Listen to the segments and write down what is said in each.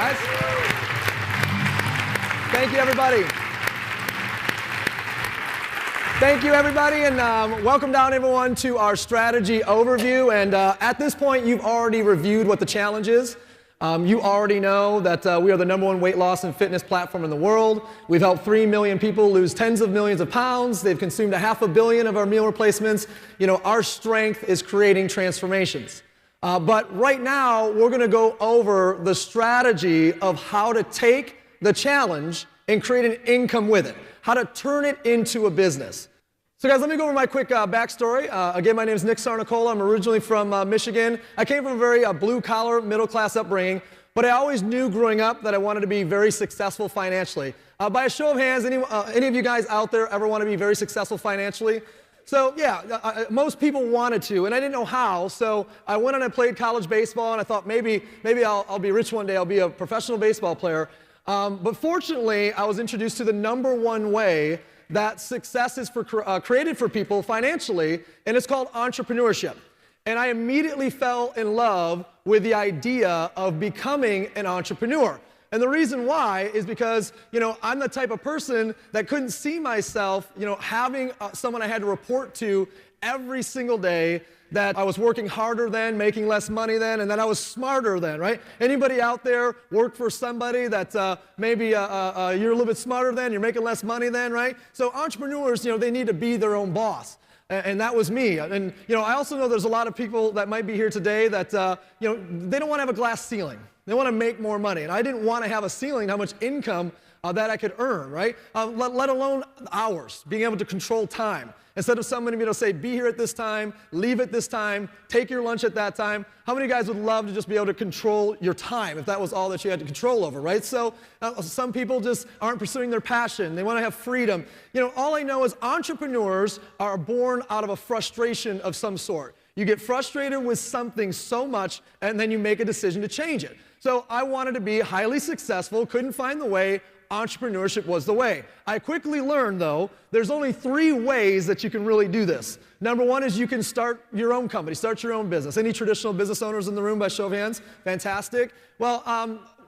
guys. Thank you, everybody. Thank you, everybody, and welcome down, everyone, to our strategy overview. And at this point, you've already reviewed what the challenge is. You already know that we are the #1 weight loss and fitness platform in the world. We've helped 3 million people lose tens of millions of pounds. They've consumed 500 million of our meal replacements. You know, our strength is creating transformations. But right now, we're going to go over the strategy of how to take the challenge and create an income with it, how to turn it into a business. So guys, let me go over my quick backstory. Again, my name is Nick Sarnicola. I'm originally from Michigan. I came from a very blue-collar, middle-class upbringing, but I always knew growing up that I wanted to be very successful financially. By a show of hands, any of you guys out there ever want to be very successful financially? So yeah, most people wanted to, and I didn't know how, so I went and I played college baseball, and I thought maybe I'll be rich one day, I'll be a professional baseball player. But fortunately, I was introduced to the #1 way that success is created for people financially, and it's called entrepreneurship. And I immediately fell in love with the idea of becoming an entrepreneur. And the reason why is because, you know, I'm the type of person that couldn't see myself, you know, having someone I had to report to every single day, that I was working harder then, making less money then, and that I was smarter then, right? Anybody out there work for somebody that maybe you're a little bit smarter than, you're making less money then, right? So entrepreneurs, you know, they need to be their own boss. And that was me. And, you know, I also know there's a lot of people that might be here today that, you know, they don't want to have a glass ceiling. They want to make more money. And I didn't want to have a ceiling, how much income that I could earn, right? Let alone hours, being able to control time. Instead of somebody being able to say, be here at this time, leave at this time, take your lunch at that time. How many guys would love to just be able to control your time if that was all that you had to control over, right? So some people just aren't pursuing their passion. They want to have freedom. You know, all I know is entrepreneurs are born out of a frustration of some sort. You get frustrated with something so much, and then you make a decision to change it. So I wanted to be highly successful, couldn't find the way. Entrepreneurship was the way. I quickly learned, though, there's only 3 ways that you can really do this. #1 is you can start your own company, start your own business. Any traditional business owners in the room by show of hands? Fantastic. Well,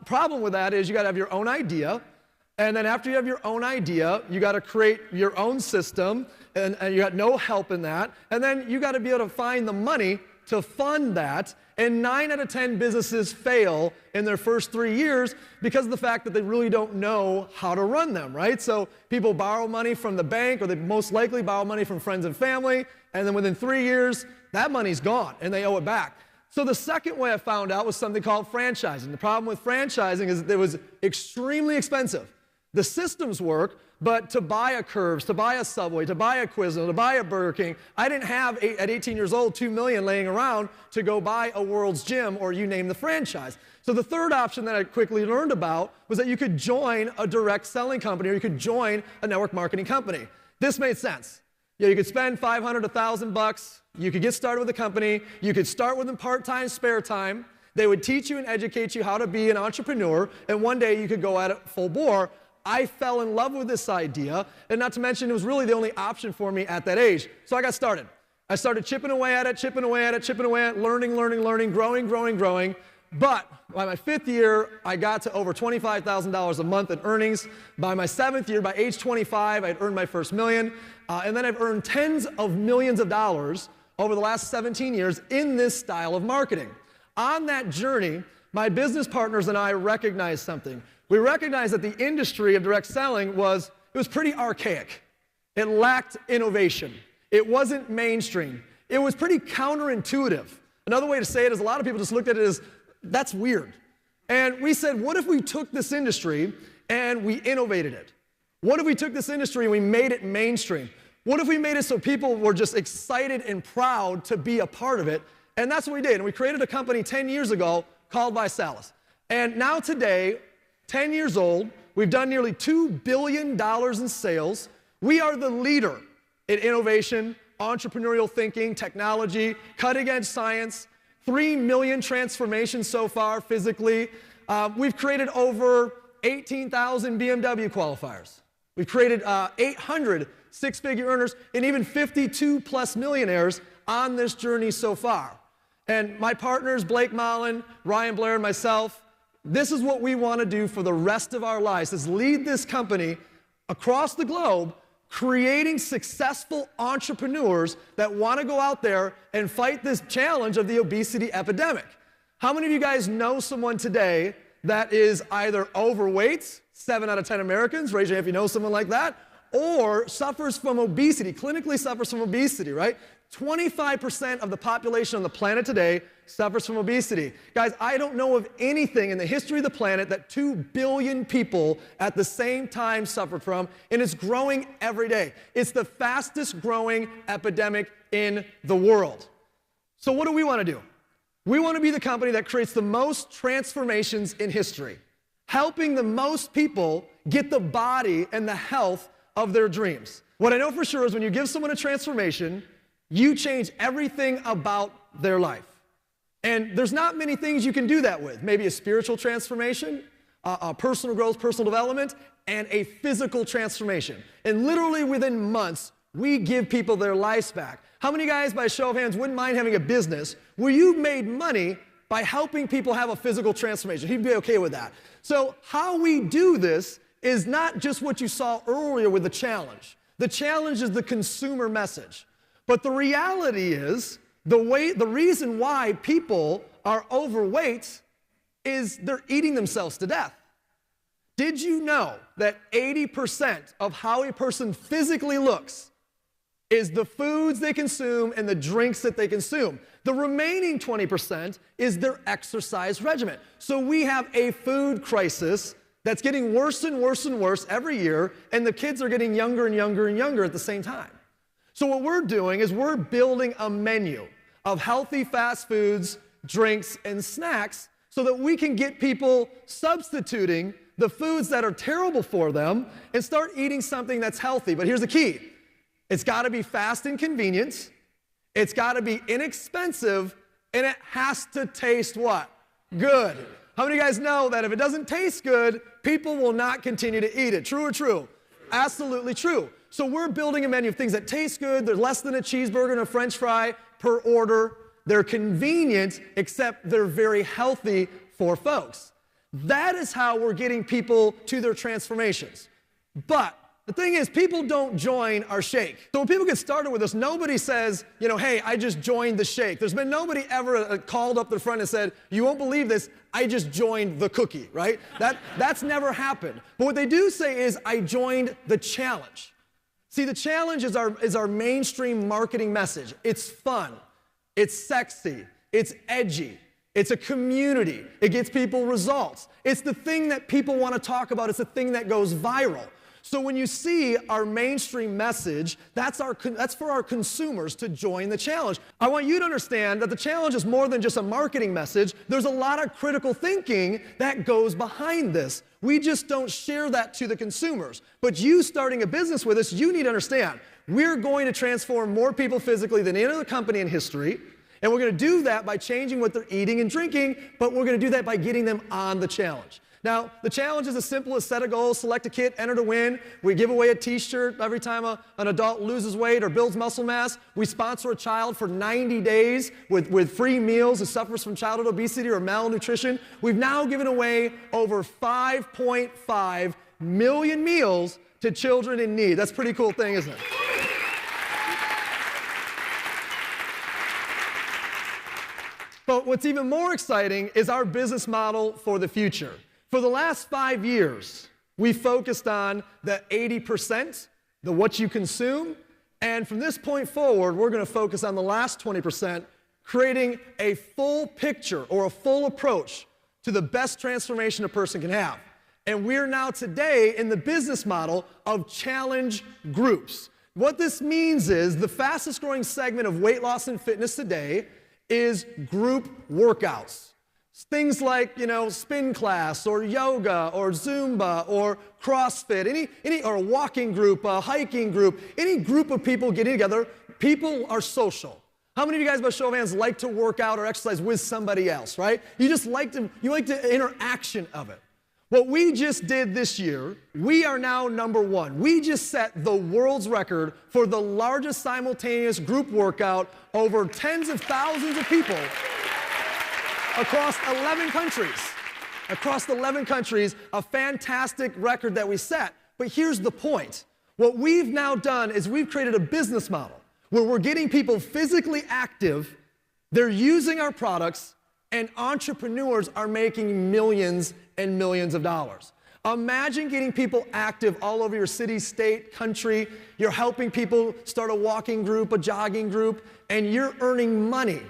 problem with that is you got to have your own idea, and then after you have your own idea, you got to create your own system, and you got no help in that, and then you got to be able to find the money to fund that. And 9 out of 10 businesses fail in their first 3 years because of the fact that they really don't know how to run them, right? So people borrow money from the bank, or they most likely borrow money from friends and family, and then within 3 years, that money's gone, and they owe it back. So the second way I found out was something called franchising. The problem with franchising is that it was extremely expensive. The systems work, but to buy a Curves, to buy a Subway, to buy a Quiznos, to buy a Burger King, I didn't have, at 18 years old, $2 million laying around to go buy a World's Gym, or you name the franchise. So the third option that I quickly learned about was that you could join a direct selling company, or you could join a network marketing company. This made sense. Yeah, you could spend $500 to $1,000. You could get started with a company. You could start with a part-time, spare time. They would teach you and educate you how to be an entrepreneur, and one day you could go at it full bore. I fell in love with this idea, and not to mention it was really the only option for me at that age. So I got started. I started chipping away at it, learning, growing. But by my 5th year, I got to over $25,000 a month in earnings. By my 7th year, by age 25, I'd earned my first million. And then I've earned tens of millions of dollars over the last 17 years in this style of marketing. On that journey, my business partners and I recognized something. We recognized that the industry of direct selling was pretty archaic. It lacked innovation. It wasn't mainstream. It was pretty counterintuitive. Another way to say it is a lot of people just looked at it as, that's weird. And we said, what if we took this industry and we innovated it? What if we took this industry and we made it mainstream? What if we made it so people were just excited and proud to be a part of it? And that's what we did. And we created a company 10 years ago called ViSalus. And now today, 10 years old, we've done nearly $2 billion in sales. We are the leader in innovation, entrepreneurial thinking, technology, cutting-edge science, 3 million transformations so far physically. We've created over 18,000 BMW qualifiers. We've created 800 six-figure earners and even 52+ millionaires on this journey so far. And my partners, Blake Mullen, Ryan Blair, and myself, this is what we want to do for the rest of our lives, is lead this company across the globe, creating successful entrepreneurs that want to go out there and fight this challenge of the obesity epidemic. How many of you guys know someone today that is either overweight, 7 out of 10 Americans, raise your hand if you know someone like that, or suffers from obesity, clinically suffers from obesity, right? 25% of the population on the planet today suffers from obesity. Guys, I don't know of anything in the history of the planet that 2 billion people at the same time suffered from, and it's growing every day. It's the fastest growing epidemic in the world. So what do we want to do? We want to be the company that creates the most transformations in history, helping the most people get the body and the health of their dreams. What I know for sure is when you give someone a transformation, you change everything about their life. And there's not many things you can do that with. Maybe a spiritual transformation, a personal growth, personal development, and a physical transformation. And literally within months, we give people their lives back. How many guys, by a show of hands, wouldn't mind having a business where you made money by helping people have a physical transformation? He'd be okay with that. So how we do this is not just what you saw earlier with the challenge. The challenge is the consumer message. But the reality is, the reason why people are overweight is they're eating themselves to death. Did you know that 80% of how a person physically looks is the foods they consume and the drinks that they consume? The remaining 20% is their exercise regimen. So we have a food crisis that's getting worse and worse and worse every year, and the kids are getting younger and younger and younger at the same time. So what we're doing is we're building a menu of healthy fast foods, drinks, and snacks so that we can get people substituting the foods that are terrible for them and start eating something that's healthy. But here's the key. It's got to be fast and convenient. It's got to be inexpensive, and it has to taste what? Good. How many of you guys know that if it doesn't taste good, people will not continue to eat it? True or true? Absolutely true. So we're building a menu of things that taste good. They're less than a cheeseburger and a French fry per order. They're convenient, except they're very healthy for folks. That is how we're getting people to their transformations. But the thing is, people don't join our shake. So when people get started with us, nobody says, you know, hey, I just joined the shake. There's been nobody ever called up the front and said, you won't believe this, I just joined the cookie, right? That's never happened. But what they do say is, I joined the challenge. See, the challenge is our mainstream marketing message. It's fun, it's sexy, it's edgy, it's a community, it gets people results. It's the thing that people want to talk about, it's the thing that goes viral. So when you see our mainstream message, that's for our consumers to join the challenge. I want you to understand that the challenge is more than just a marketing message. There's a lot of critical thinking that goes behind this. We just don't share that to the consumers. But you starting a business with us, you need to understand, we're going to transform more people physically than any other company in history. And we're going to do that by changing what they're eating and drinking, but we're going to do that by getting them on the challenge. Now, the challenge is as simple as set a goal, select a kit, enter to win. We give away a t-shirt every time an adult loses weight or builds muscle mass. We sponsor a child for 90 days with free meals who suffers from childhood obesity or malnutrition. We've now given away over 5.5 million meals to children in need. That's a pretty cool thing, isn't it? But what's even more exciting is our business model for the future. For the last 5 years, we focused on the 80%, the what you consume, and from this point forward, we're going to focus on the last 20%, creating a full picture or a full approach to the best transformation a person can have. And we're now today in the business model of challenge groups. What this means is the fastest growing segment of weight loss and fitness today is group workouts. Things like, you know, spin class or yoga or Zumba or CrossFit, or a walking group, a hiking group, any group of people getting together. People are social. How many of you guys, by show of hands, like to work out or exercise with somebody else, right? You like the interaction of it. What we just did this year, we are now #1. We just set the world's record for the largest simultaneous group workout over tens of thousands of people across 11 countries. across 11 countries, a fantastic record that we set. But here's the point. What we've now done is we've created a business model where we're getting people physically active, they're using our products, and entrepreneurs are making millions and millions of dollars. Imagine getting people active all over your city, state, country. You're helping people start a walking group, a jogging group, and you're earning money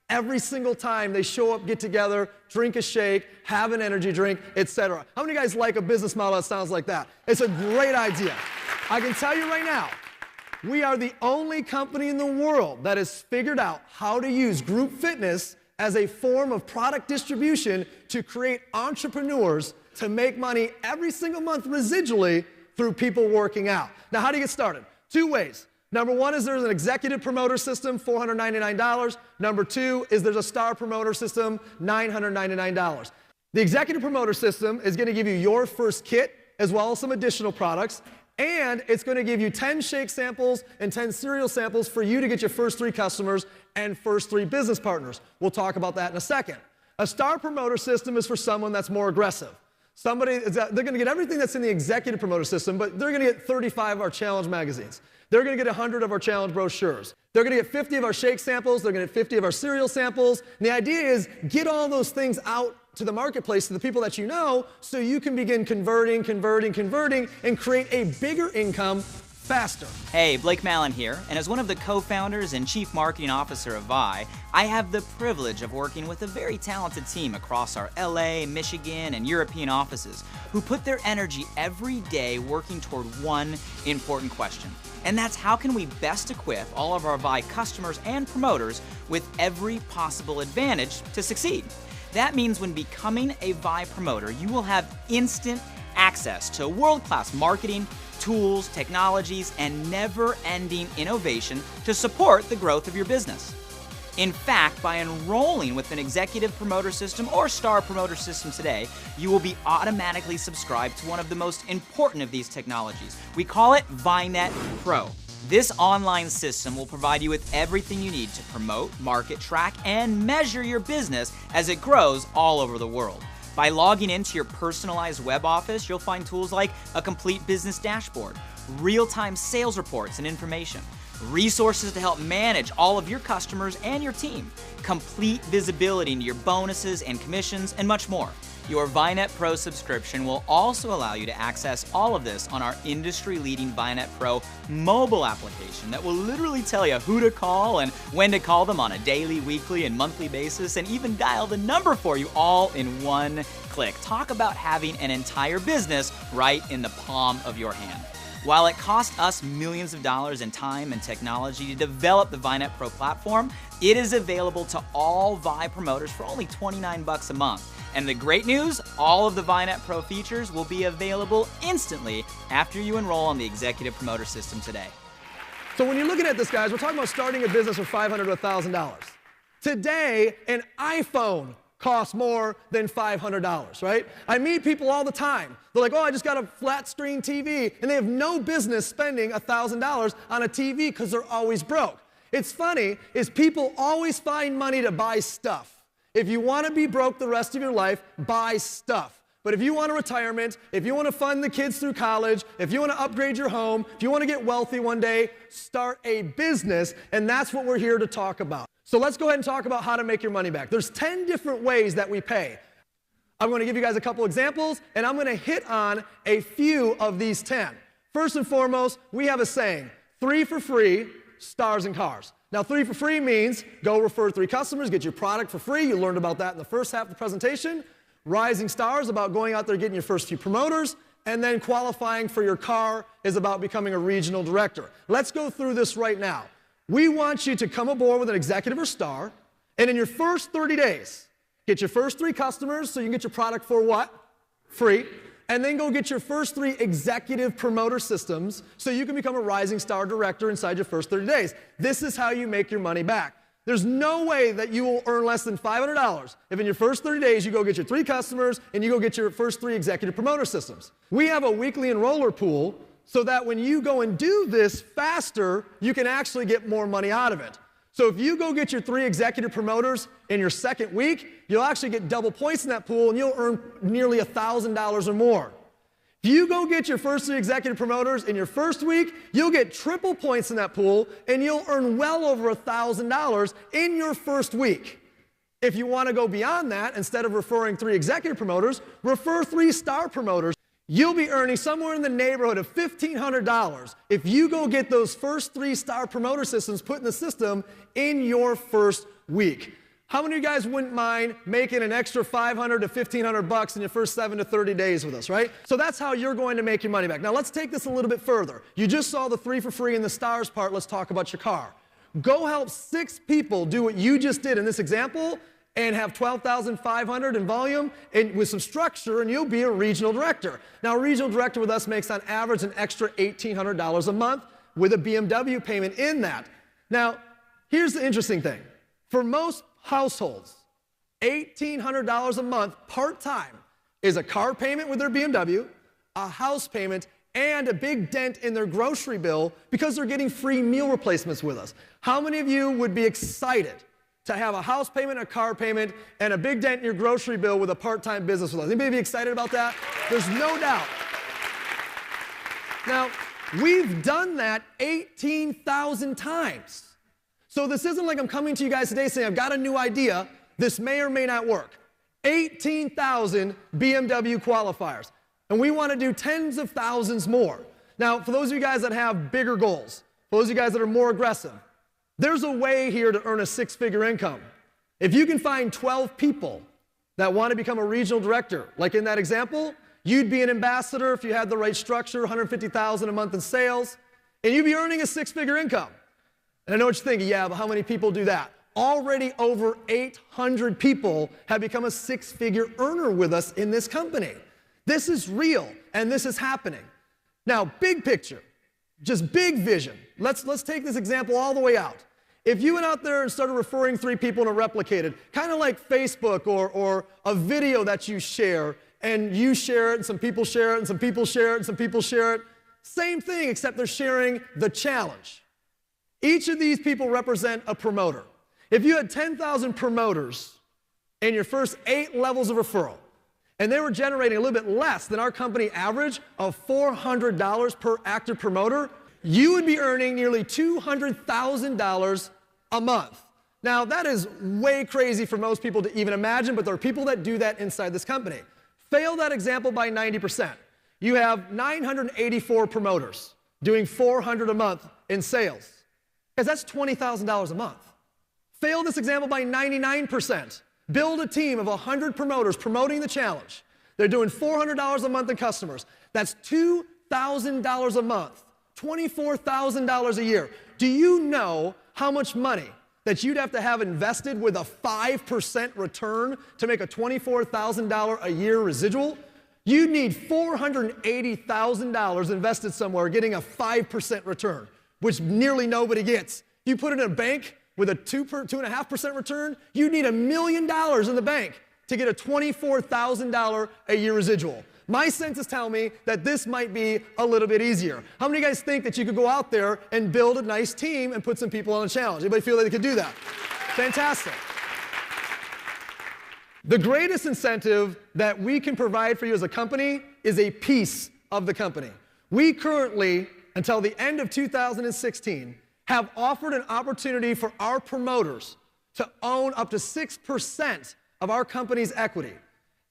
every single time they show up, get together, drink a shake, have an energy drink, etc. How many of you guys like a business model that sounds like that? It's a great idea. I can tell you right now, we are the only company in the world that has figured out how to use group fitness as a form of product distribution to create entrepreneurs to make money every single month residually through people working out. Now, how do you get started? Two ways. Number one is there's an executive promoter system, $499. Number two is there's a star promoter system, $999. The executive promoter system is going to give you your first kit as well as some additional products, and it's going to give you 10 shake samples and 10 cereal samples for you to get your first 3 customers and first 3 business partners. We'll talk about that in a second. A star promoter system is for someone that's more aggressive. They're going to get everything that's in the executive promoter system, but they're going to get 35 of our challenge magazines. They're going to get 100 of our challenge brochures. They're going to get 50 of our shake samples. They're going to get 50 of our cereal samples. And the idea is get all those things out to the marketplace, to the people that you know, so you can begin converting, and create a bigger income faster. Hey, Blake Mallon here, and as one of the co-founders and chief marketing officer of Vi, I have the privilege of working with a very talented team across our LA, Michigan, and European offices who put their energy every day working toward one important question. And that's how can we best equip all of our Vi customers and promoters with every possible advantage to succeed. That means when becoming a Vi promoter, you will have instant access to world-class marketing, tools, technologies, and never-ending innovation to support the growth of your business. In fact, by enrolling with an executive promoter system or star promoter system today, you will be automatically subscribed to one of the most important of these technologies. We call it ViNet Pro. This online system will provide you with everything you need to promote, market, track, and measure your business as it grows all over the world. By logging into your personalized web office, you'll find tools like a complete business dashboard, real-time sales reports and information, resources to help manage all of your customers and your team, complete visibility into your bonuses and commissions, and much more. Your ViNet Pro subscription will also allow you to access all of this on our industry-leading ViNet Pro mobile application that will literally tell you who to call and when to call them on a daily, weekly, and monthly basis, and even dial the number for you all in one click. Talk about having an entire business right in the palm of your hand. While it cost us millions of dollars in time and technology to develop the ViNet Pro platform, it is available to all Vi promoters for only $29 a month. And the great news, all of the ViNet Pro features will be available instantly after you enroll on the Executive Promoter System today. So when you're looking at this, guys, we're talking about starting a business for $500 to $1,000. Today, an iPhone costs more than $500, right? I meet people all the time. They're like, oh, I just got a flat screen TV, and they have no business spending $1,000 on a TV because they're always broke. It's funny, is people always find money to buy stuff. If you want to be broke the rest of your life, buy stuff. But if you want a retirement, if you want to fund the kids through college, if you want to upgrade your home, if you want to get wealthy one day, start a business, and that's what we're here to talk about. So let's go ahead and talk about how to make your money back. There's 10 different ways that we pay. I'm going to give you guys a couple examples, and I'm going to hit on a few of these 10. First and foremost, we have a saying, 3 for free, stars and cars. Now, 3 for free means go refer 3 customers, get your product for free. You learned about that in the first half of the presentation. Rising stars, about going out there getting your first few promoters. And then qualifying for your car is about becoming a regional director. Let's go through this right now. We want you to come aboard with an executive or star, and in your first 30 days, get your first 3 customers so you can get your product for what? Free. And then go get your first 3 executive promoter systems so you can become a rising star director inside your first 30 days. This is how you make your money back. There's no way that you will earn less than $500 if in your first 30 days you go get your 3 customers and you go get your first 3 executive promoter systems. We have a weekly enroller pool so that when you go and do this faster, you can actually get more money out of it. So if you go get your 3 executive promoters in your second week, you'll actually get double points in that pool and you'll earn nearly $1,000 or more. If you go get your first 3 executive promoters in your first week, you'll get triple points in that pool and you'll earn well over $1,000 in your first week. If you want to go beyond that, instead of referring 3 executive promoters, refer 3 star promoters. You'll be earning somewhere in the neighborhood of $1,500 if you go get those first 3 star promoter systems put in the system in your first week. How many of you guys wouldn't mind making an extra $500 to $1,500 in your first 7 to 30 days with us, right? So that's how you're going to make your money back. Now let's take this a little bit further. You just saw the 3 for free and the stars part. Let's talk about your car. Go help 6 people do what you just did in this example and have $12,500 in volume and with some structure, and you'll be a regional director. Now, a regional director with us makes on average an extra $1,800 a month with a BMW payment in that. Now, here's the interesting thing. For most households, $1,800 a month part-time is a car payment with their BMW, a house payment, and a big dent in their grocery bill because they're getting free meal replacements with us. How many of you would be excited to have a house payment, a car payment, and a big dent in your grocery bill with a part-time business with us? Anybody be excited about that? There's no doubt. Now, we've done that 18,000 times. So this isn't like I'm coming to you guys today saying, I've got a new idea. This may or may not work. 18,000 BMW qualifiers. And we want to do tens of thousands more. Now, for those of you guys that have bigger goals, for those of you guys that are more aggressive, there's a way here to earn a 6-figure income. If you can find 12 people that want to become a regional director, like in that example, you'd be an ambassador if you had the right structure, $150,000 a month in sales, and you'd be earning a 6-figure income. And I know what you're thinking, yeah, but how many people do that? Already over 800 people have become a 6-figure earner with us in this company. This is real, and this is happening. Now, big picture, just big vision. Let's take this example all the way out. If you went out there and started referring 3 people and replicated, kind of like Facebook or a video that you share, and you share it, and some people share it, and some people share it, and some people share it, same thing, except they're sharing the challenge. Each of these people represent a promoter. If you had 10,000 promoters in your first 8 levels of referral, and they were generating a little bit less than our company average of $400 per active promoter, you would be earning nearly $200,000 a month. Now, that is way crazy for most people to even imagine, but there are people that do that inside this company. Fail that example by 90%. You have 984 promoters doing $400 a month in sales. Guys, that's $20,000 a month. Fail this example by 99%. Build a team of 100 promoters promoting the challenge. They're doing $400 a month in customers. That's $2,000 a month, $24,000 a year. Do you know how much money that you'd have to have invested with a 5% return to make a $24,000 a year residual? You'd need $480,000 invested somewhere getting a 5% return, which nearly nobody gets. You put it in a bank with a 2.5% return, you need $1 million in the bank to get a $24,000 a year residual. My senses tell me that this might be a little bit easier. How many of you guys think that you could go out there and build a nice team and put some people on a challenge? Anybody feel like they could do that? Fantastic. The greatest incentive that we can provide for you as a company is a piece of the company. We currently, until the end of 2016, have offered an opportunity for our promoters to own up to 6% of our company's equity.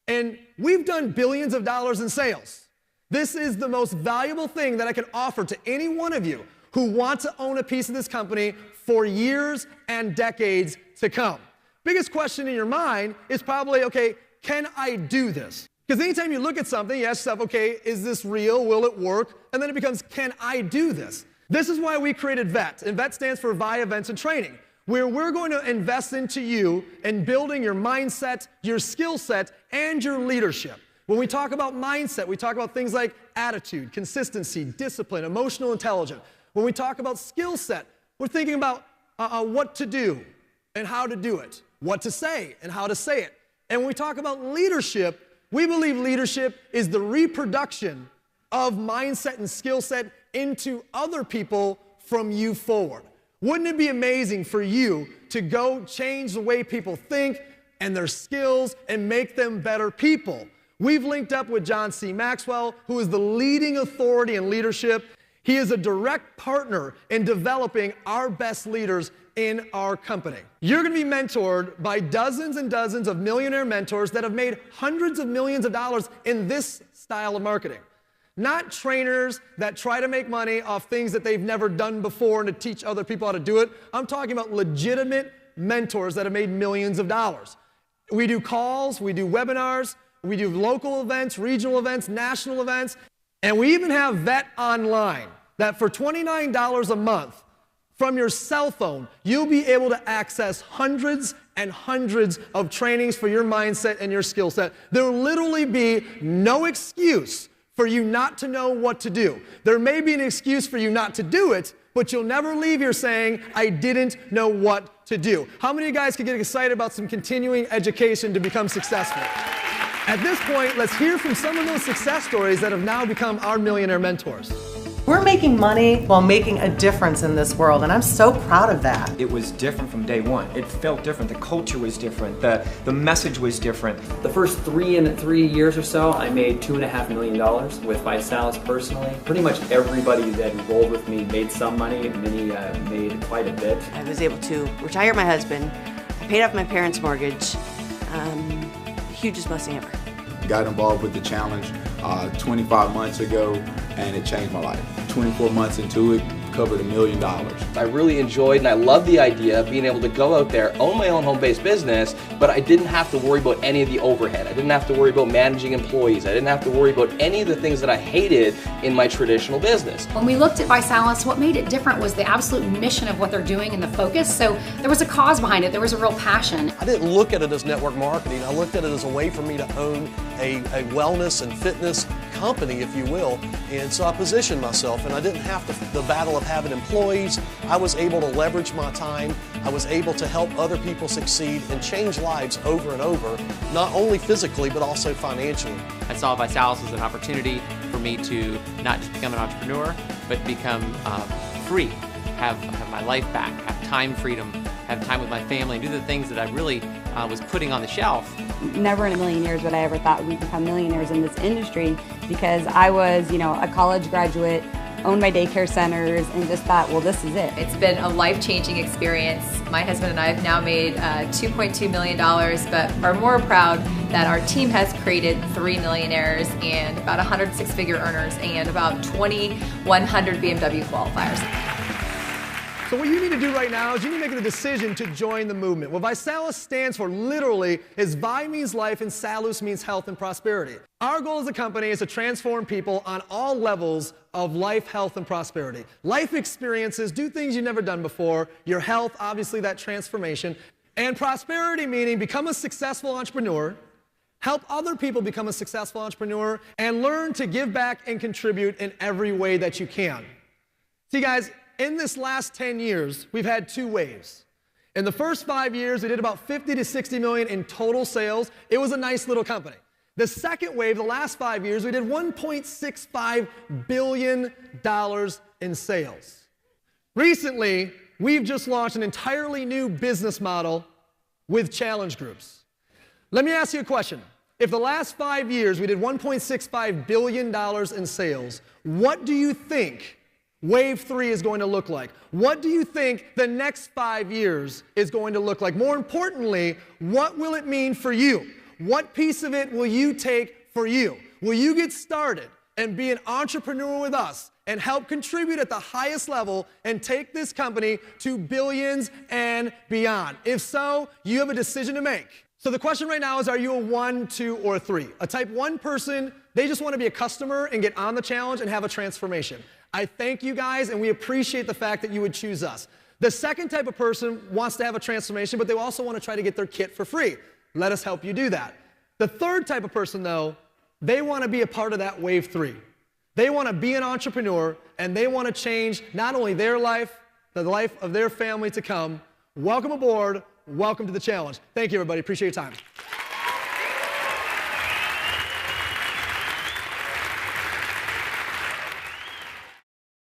And we've done billions of dollars in sales. This is the most valuable thing that I can offer to any one of you who want to own a piece of this company for years and decades to come. Biggest question in your mind is probably, okay, can I do this? Because anytime you look at something, you ask yourself, okay, is this real? Will it work? And then it becomes, can I do this? This is why we created VET, and VET stands for VI Events and Training, where we're going to invest into you in building your mindset, your skill set, and your leadership. When we talk about mindset, we talk about things like attitude, consistency, discipline, emotional intelligence. When we talk about skill set, we're thinking about what to do and how to do it, what to say and how to say it. And when we talk about leadership, we believe leadership is the reproduction of mindset and skill set into other people from you forward. Wouldn't it be amazing for you to go change the way people think and their skills and make them better people? We've linked up with John C. Maxwell, who is the leading authority in leadership. He is a direct partner in developing our best leaders in our company. You're going to be mentored by dozens and dozens of millionaire mentors that have made hundreds of millions of dollars in this style of marketing. Not trainers that try to make money off things that they've never done before and to teach other people how to do it. I'm talking about legitimate mentors that have made millions of dollars. We do calls, we do webinars, we do local events, regional events, national events, and we even have Vet Online that for $29 a month from your cell phone, you'll be able to access hundreds and hundreds of trainings for your mindset and your skill set. There will literally be no excuse for you not to know what to do. There may be an excuse for you not to do it, but you'll never leave here saying, I didn't know what to do. How many of you guys could get excited about some continuing education to become successful? At this point, let's hear from some of those success stories that have now become our millionaire mentors. We're making money while making a difference in this world, and I'm so proud of that. It was different from day one. It felt different. The culture was different. The message was different. The first 3 years or so, I made $2.5 million with ViSalus personally. Pretty much everybody that enrolled with me made some money. Many made quite a bit. I was able to retire my husband. I paid off my parents' mortgage. Hugest blessing ever. Got involved with the challenge 25 months ago, and it changed my life. 24 months into it, covered $1 million. I really enjoyed and I love the idea of being able to go out there, own my own home-based business, but I didn't have to worry about any of the overhead. I didn't have to worry about managing employees. I didn't have to worry about any of the things that I hated in my traditional business. When we looked at ViSalus, what made it different was the absolute mission of what they're doing and the focus. So there was a cause behind it. There was a real passion. I didn't look at it as network marketing. I looked at it as a way for me to own a wellness and fitness company, if you will. And so I positioned myself, and I didn't have the battle of having employees. I was able to leverage my time. I was able to help other people succeed and change lives over and over, not only physically, but also financially. I saw ViSalus as an opportunity for me to not just become an entrepreneur, but become free, have my life back, have time freedom, have time with my family, and do the things that I really was putting on the shelf. Never in a million years would I ever thought we'd become millionaires in this industry, because I was, a college graduate, owned my daycare centers, and just thought, well, this is it. It's been a life-changing experience. My husband and I have now made $2.2 million, but are more proud that our team has created 3 millionaires and about 100 six-figure earners and about 2,100 BMW qualifiers. So what you need to do right now is you need to make a decision to join the movement. What ViSalus stands for literally is Vi means life and Salus means health and prosperity. Our goal as a company is to transform people on all levels of life, health, and prosperity. Life experiences, do things you've never done before. Your health, obviously that transformation. And prosperity meaning become a successful entrepreneur, help other people become a successful entrepreneur, and learn to give back and contribute in every way that you can. See guys, in this last 10 years, we've had 2 waves. In the first 5 years, we did about 50 to 60 million in total sales. It was a nice little company. The second wave, the last 5 years, we did $1.65 billion in sales. Recently, we've just launched an entirely new business model with challenge groups. Let me ask you a question. If the last 5 years we did $1.65 billion in sales, what do you think Wave 3 is going to look like? What do you think the next 5 years is going to look like? More importantly, what will it mean for you? What piece of it will you take for you? Will you get started and be an entrepreneur with us and help contribute at the highest level and take this company to billions and beyond? If so, you have a decision to make. So the question right now is, are you a 1, 2, or 3? A type 1 person, they just want to be a customer and get on the challenge and have a transformation. I thank you guys, and we appreciate the fact that you would choose us. The second type of person wants to have a transformation, but they also want to try to get their kit for free. Let us help you do that. The third type of person, though, they want to be a part of that wave 3. They want to be an entrepreneur, and they want to change not only their life, the life of their family to come. Welcome aboard. Welcome to the challenge. Thank you, everybody. Appreciate your time.